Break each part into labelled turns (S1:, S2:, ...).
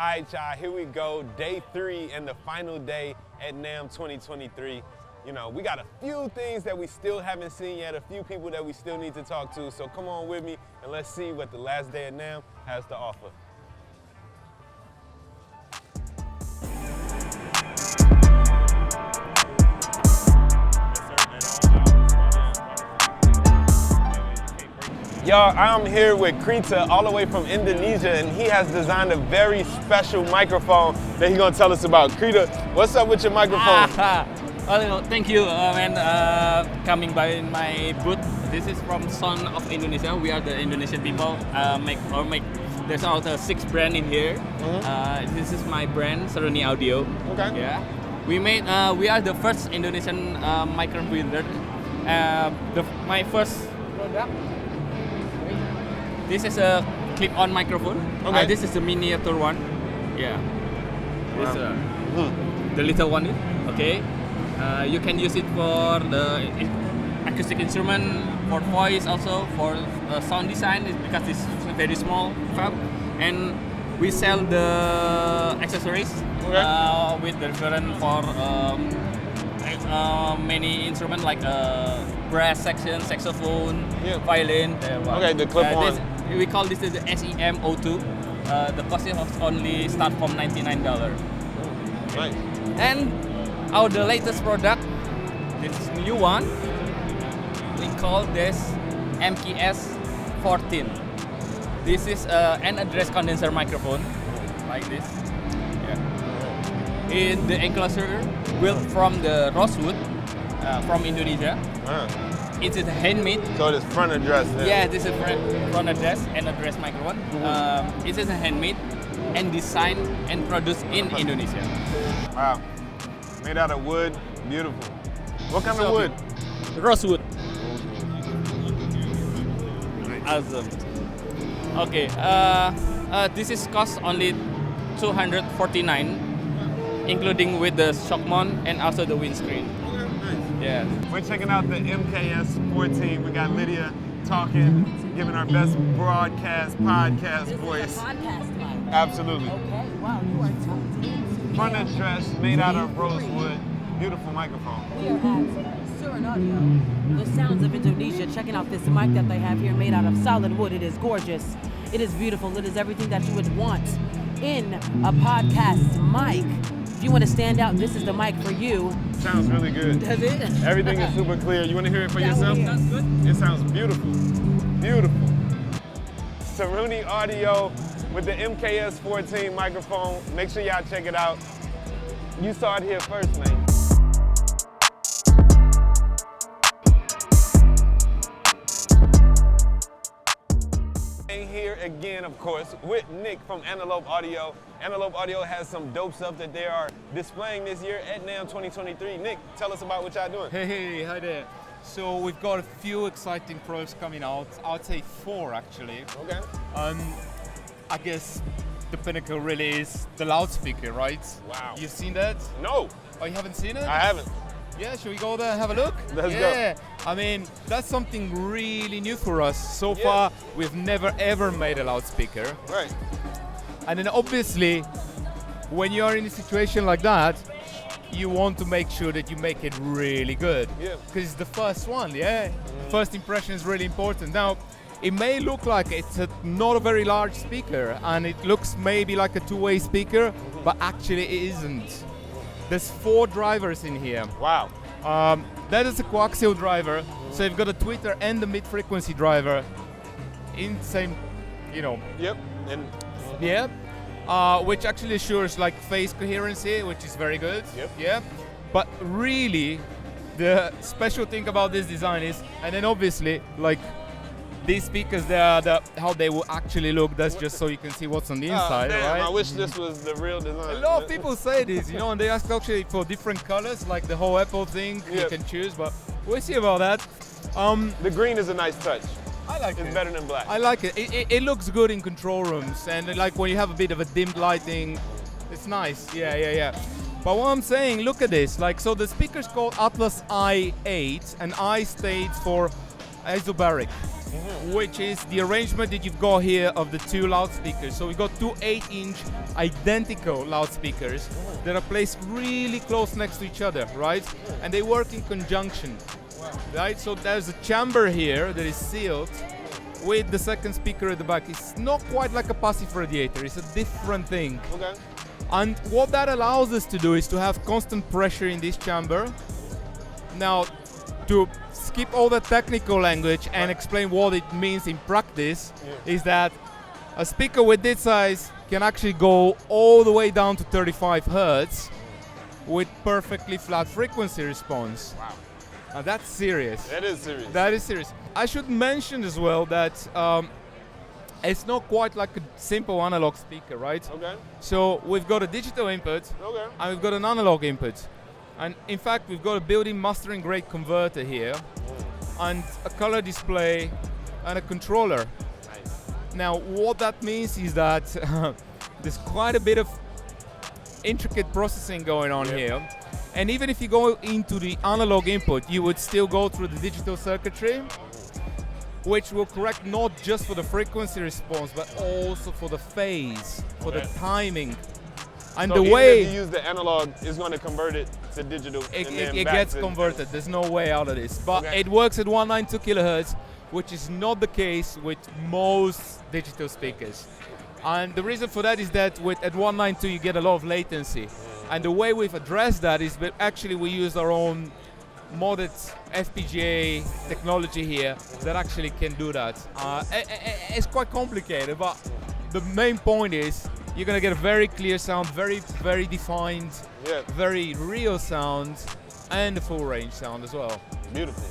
S1: right, y'all, here we go. Day 3 and the final day at NAMM 2023. You know, we got a few things that we still haven't seen yet, a few people that we still need to talk to. So come on with me and let's see what the last day at NAMM has to offer. Y'all, I'm here with Krita all the way from Indonesia, and he has designed a very special microphone that he's gonna tell us about. Krita, what's up with your microphone?
S2: Well, thank you, man, coming by my booth. This is from Sound of Indonesia. We are the Indonesian people. There's also 6 brands in here. Mm-hmm. This is my brand, Seruni Audio.
S1: Okay.
S2: Yeah. We are the first Indonesian microphone builder. My first product. This is a clip-on microphone.
S1: Okay.
S2: This is the miniature one. Yeah. This the little one. Okay. You can use it for the acoustic instrument, for voice, also for sound design, because it's very small fab. And we sell the accessories with the different for many instruments like brass section, saxophone, violin.
S1: Okay, the clip-on.
S2: We call this the SEM02. The cost is only start from $99.
S1: Nice.
S2: And the latest product, this new one, we call this MKS 14. This is an address condenser microphone, like this. Yeah. In the enclosure built from the rosewood from Indonesia. It is handmade.
S1: So it is front address then?
S2: Yeah, this is front address and address microphone. It is handmade and designed and produced in Indonesia.
S1: Wow. Made out of wood, beautiful. What kind of wood?
S2: Rosewood. Awesome. Okay, this is cost only $249, including with the shock mount and also the windscreen. Yeah.
S1: We're checking out the MKS 14. We got Lydia talking, giving our best broadcast podcast voice.
S3: Podcast mic.
S1: Absolutely.
S3: Okay, wow, you are tuned in.
S1: Front address, made out of rosewood. Beautiful microphone.
S3: We are at Seruni Audio, the sounds of Indonesia. Checking out this mic that they have here, made out of solid wood. It is gorgeous. It is beautiful. It is everything that you would want in a podcast mic. If you want to stand out, this is the mic for you.
S1: Sounds really good.
S3: Does it?
S1: Everything is super clear. You want to hear it for
S3: Yeah,
S1: yourself?
S3: we hear.
S2: That's good.
S1: It sounds beautiful. Beautiful. Seruni Audio with the MKS 14 microphone. Make sure y'all check it out. You saw it here first, man. Here again, of course, with Nick from Antelope Audio. Antelope Audio has some dope stuff that they are displaying this year at NAMM 2023. Nick, tell us about what y'all doing.
S4: Hey, hi there. So we've got a few exciting products coming out. I'd say 4 actually.
S1: Okay.
S4: I guess the pinnacle really is the loudspeaker, right?
S1: Wow.
S4: You've seen that?
S1: No,
S4: Oh, you haven't seen it?
S1: I haven't.
S4: Yeah, should we go there and have a look?
S1: Let's go.
S4: Yeah, I mean, that's something really new for us. So far, we've never ever made a loudspeaker.
S1: Right.
S4: And then obviously, when you're in a situation like that, you want to make sure that you make it really good.
S1: Yeah.
S4: Because it's the first one, yeah? First impression is really important. Now, it may look like it's not a very large speaker, and it looks maybe like a two-way speaker, but actually it isn't. There's 4 drivers in here.
S1: Wow.
S4: That is a coaxial driver, so you've got a tweeter and the mid-frequency driver in the same,
S1: Yep. And
S4: yeah, which actually assures like phase coherency, which is very good.
S1: Yep.
S4: Yeah, but really, the special thing about this design is, and then obviously like these speakers, how they will actually look. That's just so you can see what's on the inside,
S1: damn,
S4: right?
S1: I wish this was the real design.
S4: A lot of people say this, and they ask actually for different colors, like the whole Apple thing. You
S1: Yep.
S4: can choose, but we'll see about that.
S1: The green is a nice touch.
S4: I like
S1: It's
S4: it.
S1: better than black.
S4: I like it. It looks good in control rooms, and like when you have a bit of a dimmed lighting, it's nice. Yeah. But what I'm saying, look at this. Like, so the speaker's called Atlas I8, and I stands for isobaric. which is the arrangement that you've got here of the two loudspeakers. So we've got two 8-inch identical loudspeakers that are placed really close next to each other, right? And they work in conjunction, right? So there's a chamber here that is sealed with the second speaker at the back. It's not quite like a passive radiator, it's a different thing.
S1: Okay.
S4: And what that allows us to do is to have constant pressure in this chamber. Now, to skip all the technical language and explain what it means in practice, is that a speaker with this size can actually go all the way down to 35 Hertz with perfectly flat frequency response.
S1: Wow.
S4: Now that's serious.
S1: That is serious.
S4: That is serious. I should mention as well that it's not quite like a simple analog speaker, right?
S1: Okay.
S4: So we've got a digital input
S1: Okay.
S4: and we've got an analog input. And in fact, we've got a built-in mastering grade converter here and a color display and a controller.
S1: Nice.
S4: Now, what that means is that there's quite a bit of intricate processing going on here. And even if you go into the analog input, you would still go through the digital circuitry, which will correct not just for the frequency response, but also for the phase, for the timing. And
S1: So
S4: the
S1: even
S4: way
S1: if you use the analog, it's going to convert it to digital.
S4: it
S1: and then
S4: it
S1: back
S4: gets
S1: to-
S4: converted, there's no way out of this. But
S1: Okay.
S4: it works at 192 kilohertz, which is not the case with most digital speakers. And the reason for that is that at 192 you get a lot of latency. And the way we've addressed that is that actually we use our own modded FPGA technology here that actually can do that. It's quite complicated, but the main point is you're gonna get a very clear sound, very, very defined, very real sound, and a full range sound as well.
S1: Beautiful.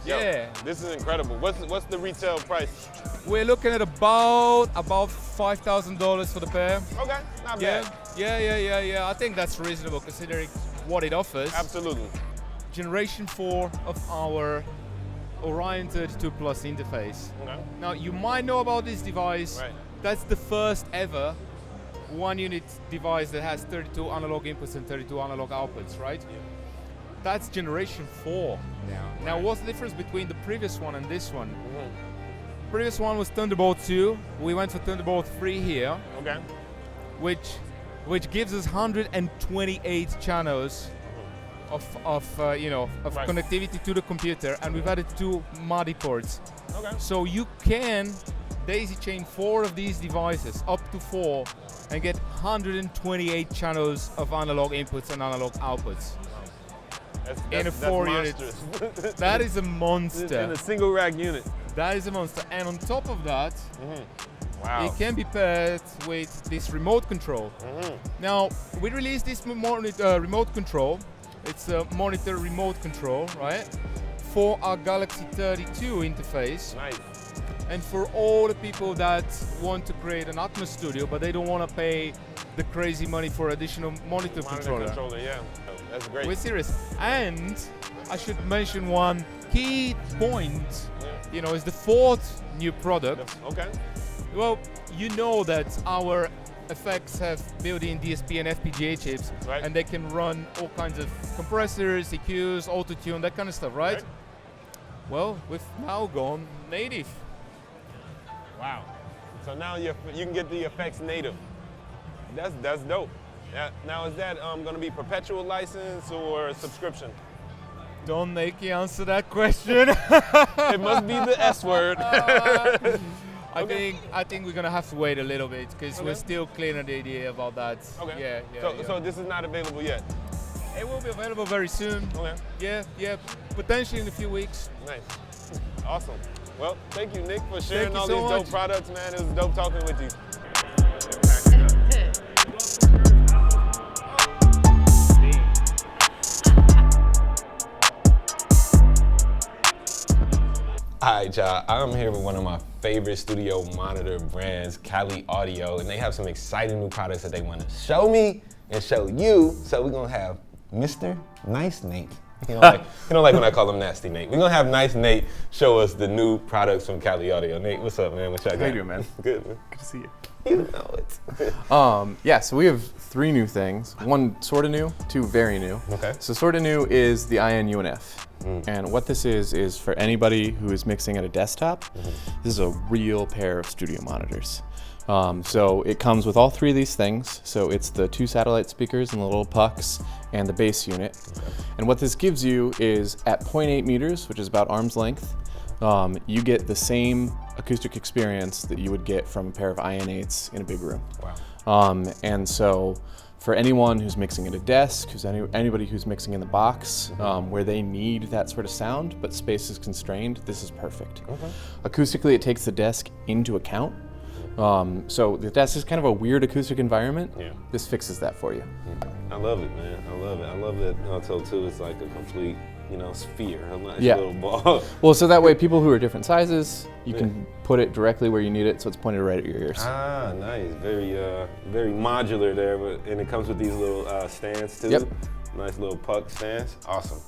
S1: Yo,
S4: Yeah.
S1: This is incredible. What's the retail price?
S4: We're looking at about $5,000 for the pair.
S1: Okay, not
S4: Yeah,
S1: bad.
S4: yeah. I think that's reasonable considering what it offers.
S1: Absolutely.
S4: Generation 4 of our Orion 32 Plus interface.
S1: Okay.
S4: Now, you might know about this device.
S1: Right.
S4: That's the first ever one-unit device that has 32 analog inputs and 32 analog outputs, right?
S1: Yeah.
S4: That's generation 4 now. Now, what's the difference between the previous one and this one? Previous one was Thunderbolt 2. We went for Thunderbolt 3 here,
S1: Okay.
S4: which gives us 128 channels of
S1: Right.
S4: connectivity to the computer, and we've added 2 MADI ports.
S1: Okay.
S4: So you can daisy chain 4 of these devices, up to 4, and get 128 channels of analog inputs and analog outputs. In a 4-unit.
S1: monstrous.
S4: That is a monster.
S1: In a single rack unit.
S4: That is a monster. And on top of that,
S1: Wow.
S4: it can be paired with this remote control. Now, we released this remote control. It's a monitor remote control, right? For our Galaxy 32 interface.
S1: Nice.
S4: And for all the people that want to create an Atmos studio, but they don't want to pay the crazy money for additional monitor controller.
S1: Yeah. That's great.
S4: We're serious. And I should mention one key point, is the 4th new product.
S1: Okay.
S4: Well, you know that our effects have built-in DSP and FPGA chips,
S1: Right.
S4: and they can run all kinds of compressors, EQs, auto-tune, that kind of stuff, right? Well, we've now gone native.
S1: Wow. So now you can get the effects native. That's dope. Now is that going to be perpetual license or subscription?
S4: Don't make me answer that question.
S1: It must be the S word.
S4: I think we're gonna have to wait a little bit because we're
S1: Okay.
S4: still clearing the idea about that.
S1: Okay.
S4: Yeah.
S1: So this is not available yet.
S4: It will be available very soon.
S1: Okay.
S4: Yeah, potentially in a few weeks.
S1: Nice. Awesome. Well, thank you, Nick, for sharing
S4: Thank you
S1: all
S4: so
S1: these dope
S4: much.
S1: products, man. It was dope talking with you. All right, y'all, I'm here with one of my favorite studio monitor brands, Kali Audio, and they have some exciting new products that they want to show me and show you. So we're gonna have Mr. Nice Nate. You don't like when I call him Nasty Nate. We're gonna have Nice Nate show us the new products from Kali Audio. Nate, what's up, man? What y'all got?
S5: How you doing, man?
S1: Good, man.
S5: Good to see you.
S1: You know it.
S5: Yeah, so we have 3 new things. 1 sort of new, 2 very new.
S1: Okay.
S5: So sort of new is the IN UNF. And what this is for anybody who is mixing at a desktop, this is a real pair of studio monitors. So it comes with all three of these things. So it's the 2 satellite speakers and the little pucks and the bass unit. And what this gives you is at 0.8 meters, which is about arm's length, you get the same acoustic experience that you would get from a pair of IN8s in a big room.
S1: Wow.
S5: And so for anyone who's mixing at a desk, anybody who's mixing in the box, where they need that sort of sound, but space is constrained, this is perfect. Acoustically, it takes the desk into account. So the desk is kind of a weird acoustic environment.
S1: Yeah.
S5: This fixes that for you.
S1: I love it, man. I love it. I love that Alto 2 is like a complete, sphere, a nice
S5: Yeah.
S1: little ball.
S5: Well, so that way people who are different sizes, you can put it directly where you need it, so it's pointed right at your ears.
S1: Ah, nice. Very modular there, and it comes with these little stands too.
S5: Yep.
S1: Nice little puck stands. Awesome.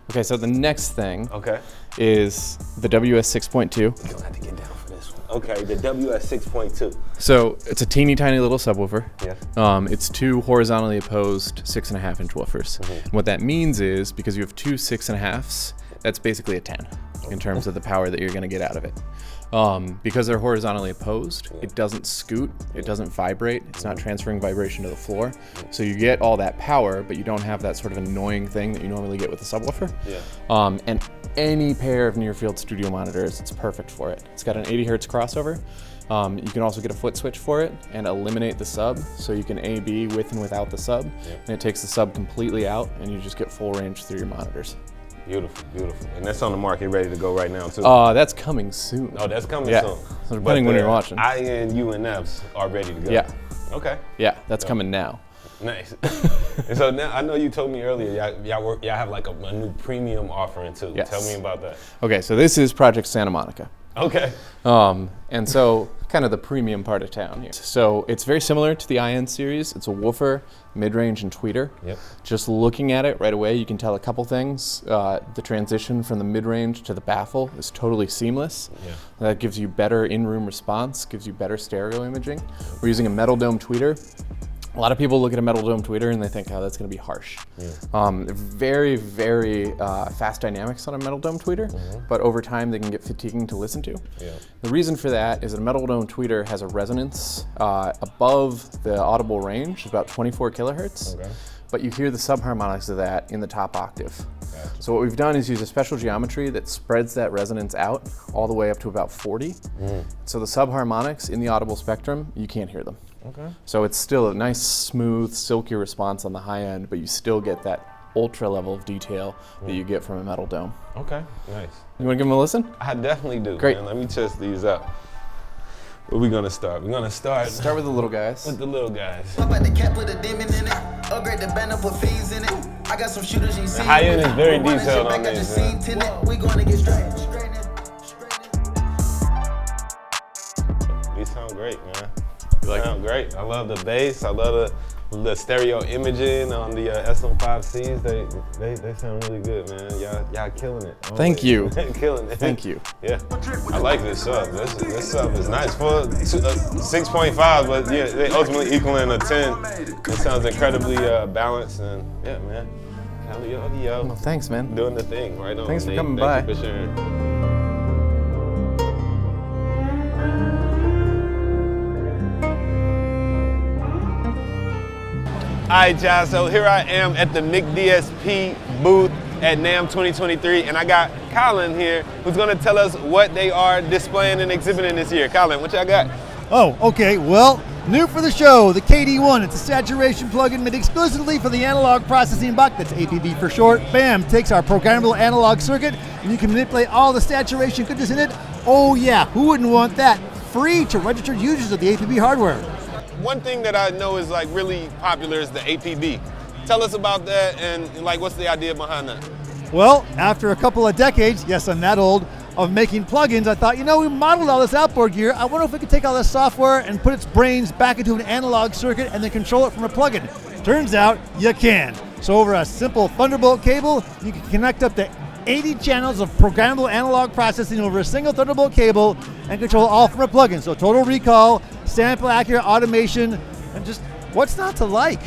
S5: Okay, so the next thing
S1: Okay.
S5: is the WS6.2.
S1: You're gonna have to get down for this one. Okay, the WS6.2.
S5: So it's a teeny tiny little subwoofer.
S1: Yeah.
S5: It's 2 horizontally opposed 6.5-inch woofers. And what that means is, because you have 2 6.5s, that's basically a 10 in terms of the power that you're gonna get out of it. Because they're horizontally opposed, it doesn't scoot, it doesn't vibrate, it's not transferring vibration to the floor. So you get all that power, but you don't have that sort of annoying thing that you normally get with a subwoofer.
S1: Yeah.
S5: And any pair of near-field studio monitors, it's perfect for it. It's got an 80 hertz crossover. You can also get a foot switch for it and eliminate the sub, so you can A/B with and without the sub, and it takes the sub completely out, and you just get full range through your monitors.
S1: Beautiful, beautiful. And that's on the market, ready to go right now too.
S5: That's coming soon.
S1: Oh, that's coming
S5: Yeah.
S1: soon.
S5: So depending when you're watching.
S1: INUNFs are ready to go.
S5: Yeah.
S1: Okay.
S5: Yeah, that's coming now.
S1: Nice. And so now I know you told me earlier y'all have like a new premium offering too.
S5: Yes.
S1: Tell me about that.
S5: Okay, so this is Project Santa Monica.
S1: Okay.
S5: And so kind of the premium part of town here. So it's very similar to the IN series. It's a woofer, mid-range, and tweeter.
S1: Yep.
S5: Just looking at it right away, you can tell a couple things. The transition from the mid-range to the baffle is totally seamless.
S1: Yeah.
S5: That gives you better in-room response, gives you better stereo imaging. We're using a metal dome tweeter. A lot of people look at a metal dome tweeter and they think, oh, that's going to be harsh.
S1: Yeah.
S5: Very, very fast dynamics on a metal dome tweeter, but over time they can get fatiguing to listen to.
S1: Yeah.
S5: The reason for that is that a metal dome tweeter has a resonance above the audible range, about 24 kilohertz, but you hear the subharmonics of that in the top octave.
S1: Gotcha.
S5: So what we've done is use a special geometry that spreads that resonance out all the way up to about 40. So the subharmonics in the audible spectrum, you can't hear them.
S1: Okay.
S5: So it's still a nice, smooth, silky response on the high end, but you still get that ultra level of detail that you get from a metal dome.
S1: Okay. Nice.
S5: You want to give them a listen?
S1: I definitely do.
S5: Great.
S1: Man. Let me test these out. Where we gonna start? We're gonna start
S5: Start with the little guys.
S1: with the little guys.
S6: Up at the cap, put a demon in it. Upgrade the banner, put fiends in it. I got some shooters you see.
S1: high end is very detailed on this,
S6: We gonna get straight.
S1: These sound great, man.
S5: You like
S1: Sound great. I love the bass. I love the stereo imaging on the SM5Cs. They sound really good, man. Y'all killing it.
S5: Thank you.
S1: Killing it.
S5: Thank you.
S1: Yeah, I like this sub. This sub is nice for 6.5, but yeah, they ultimately equaling a 10. It sounds incredibly balanced, and yeah, man. Audio
S5: Well, thanks, man.
S1: doing the thing right on.
S5: Thanks for
S1: Nate.
S5: coming
S1: Thank
S5: by.
S1: you for sharing. All right, y'all, so here I am at the MIC DSP booth at NAMM 2023, and I got Colin here, who's gonna tell us what they are displaying and exhibiting this year. Colin, what y'all got?
S7: Oh, okay. Well, new for the show, the KD1. It's a saturation plugin made exclusively for the analog processing box. That's APB for short. Bam! Takes our programmable analog circuit, and you can manipulate all the saturation goodness in it. Oh yeah, who wouldn't want that? Free to registered users of the APB hardware.
S1: One thing that I know is like really popular is the APB. Tell us about that and like what's the idea behind that?
S7: Well, after a couple of decades, yes, I'm that old, of making plugins, I thought, we modeled all this outboard gear. I wonder if we could take all this software and put its brains back into an analog circuit and then control it from a plugin. Turns out you can. So over a simple Thunderbolt cable, you can connect up to 80 channels of programmable analog processing over a single Thunderbolt cable and control all from a plugin. So total recall, sample accurate automation, and just what's not to like?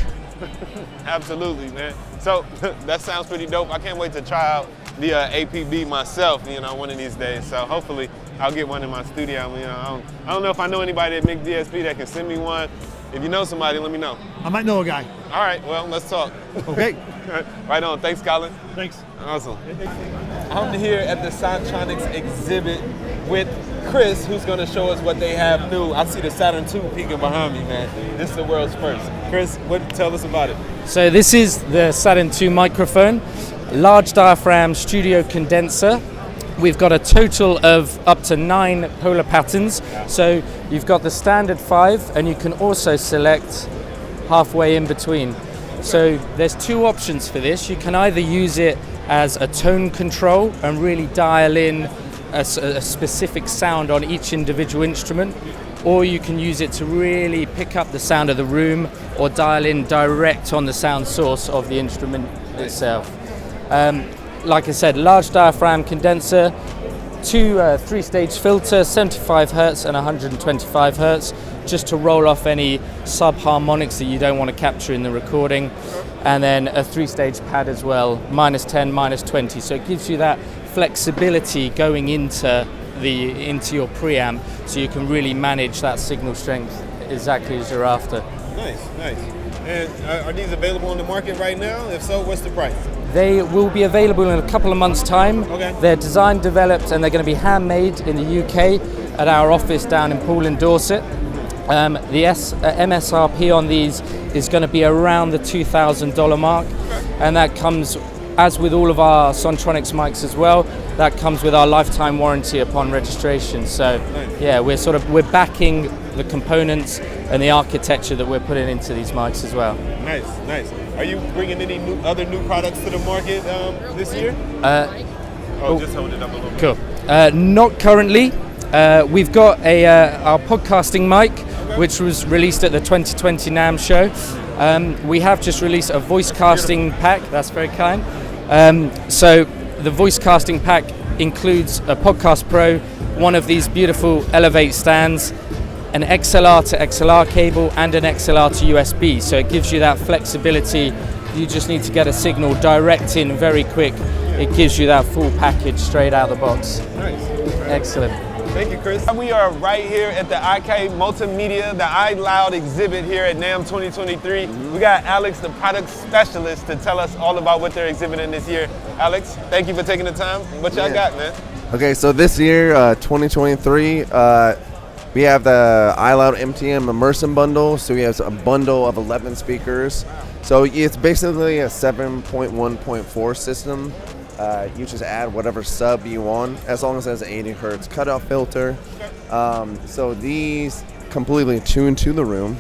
S1: Absolutely, man. So that sounds pretty dope. I can't wait to try out the APB myself, you know, one of these days. So hopefully I'll get one in my studio. You know, I don't know if I know anybody at Mick DSP that can send me one. If you know somebody, let me know.
S7: I might know a guy.
S1: All right, well, let's talk.
S7: Okay.
S1: Right on. Thanks, Colin.
S7: Thanks.
S1: Awesome. I'm here at the Soundtronics exhibit with Chris, who's going to show us what they have new. I see the Saturn II peeking behind me, man. This is the world's first. Chris, tell us about it.
S8: So this is the Saturn II microphone, large diaphragm studio condenser. We've got a total of up to 9 polar patterns. So you've got the standard 5, and you can also select halfway in between. So there's 2 options for this. You can either use it as a tone control and really dial in a specific sound on each individual instrument, or you can use it to really pick up the sound of the room or dial in direct on the sound source of the instrument itself. Like I said, large diaphragm condenser, 2 3-stage filter, 75 Hertz and 125 Hertz, just to roll off any sub-harmonics that you don't want to capture in the recording. And then a 3-stage pad as well, -10, -20. So it gives you that flexibility going into your preamp, so you can really manage that signal strength exactly as you're after.
S1: Nice, nice. And are these available on the market right now? If so, what's the price?
S8: They will be available in a couple of months' time.
S1: Okay.
S8: They're designed, developed, and they're going to be handmade in the UK at our office down in Poole in Dorset. The MSRP on these is going to be around the $2,000 mark, and that comes, as with all of our Sontronics mics as well, that comes with our lifetime warranty upon registration. So yeah, we're backing the components and the architecture that we're putting into these mics as well.
S1: Nice, nice. Are you bringing any other new products to the market this year? Just hold it up a little bit.
S8: Cool. Not currently. We've got our podcasting mic, which was released at the 2020 NAMM show. We have just released a voice casting pack. That's very kind. So the voice casting pack includes a Podcast Pro, one of these beautiful Elevate stands, an XLR to XLR cable, and an XLR to USB. So it gives you that flexibility. You just need to get a signal direct in very quick. It gives you that full package straight out the box.
S1: Nice.
S8: Excellent.
S1: Thank you, Chris. We are right here at the IK Multimedia, the iLoud exhibit here at NAMM 2023. We got Alex, the product specialist, to tell us all about what they're exhibiting this year. Alex, thank you for taking the time. What y'all got, man?
S9: Okay, so this year, 2023, we have the iLoud MTM Immersion Bundle. So we have a bundle of 11 speakers. So it's basically a 7.1.4 system. You just add whatever sub you want, as long as it has an 80 Hertz cutoff filter. So these completely tune to the room.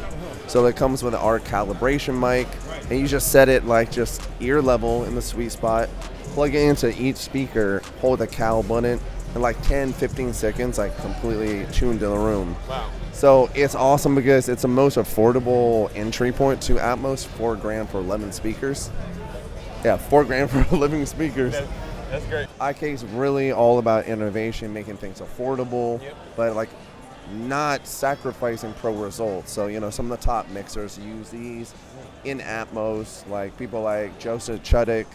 S9: So it comes with an ARC calibration mic, and you just set it like just ear level in the sweet spot, plug it into each speaker, hold the cal button, and like 10-15 seconds, like completely tuned to the room.
S1: Wow.
S9: So it's awesome because it's the most affordable entry point to Atmos, $4,000 for 11 speakers. Yeah, $4,000 for 11 speakers.
S1: That's great.
S9: IK's really all about innovation, making things affordable, but like not sacrificing pro results. So, you know, some of the top mixers use these in Atmos, like people like Joseph Chuddick.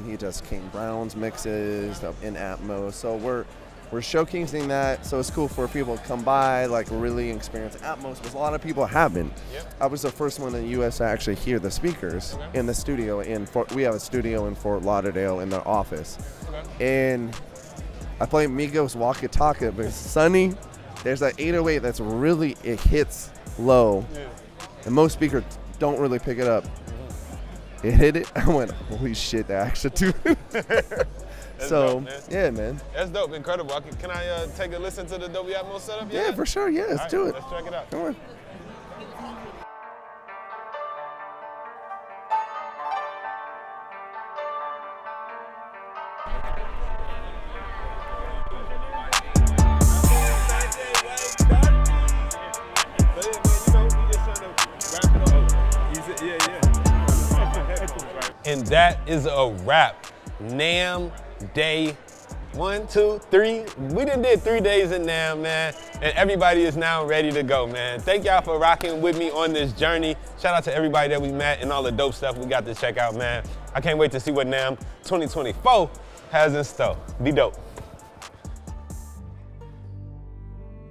S9: He does King Brown's mixes in Atmos. So we're showcasing that, so it's cool for people to come by, like really experience Atmos, because a lot of people haven't. I was the first one in the U.S. to actually hear the speakers in the studio. We have a studio in Fort Lauderdale in the office. And I play Migos Waka Taka, but it's sunny. There's that 808 that's really, it hits low. And most speakers don't really pick it up. It hit it, I went, holy shit, that actually too. So,
S1: dope,
S9: yeah, man.
S1: That's dope, incredible. Can I take a listen to the Dolby Atmos setup?
S9: Yeah, for sure, yeah, let's do it.
S1: Let's check it out.
S9: Come on.
S1: And that is a wrap. NAMM Day 1, 2, 3. We done did 3 days in NAMM, man, and everybody is now ready to go, man. Thank y'all for rocking with me on this journey. Shout out to everybody that we met and all the dope stuff we got to check out, man. I can't wait to see what NAMM 2024 has in store. Be dope.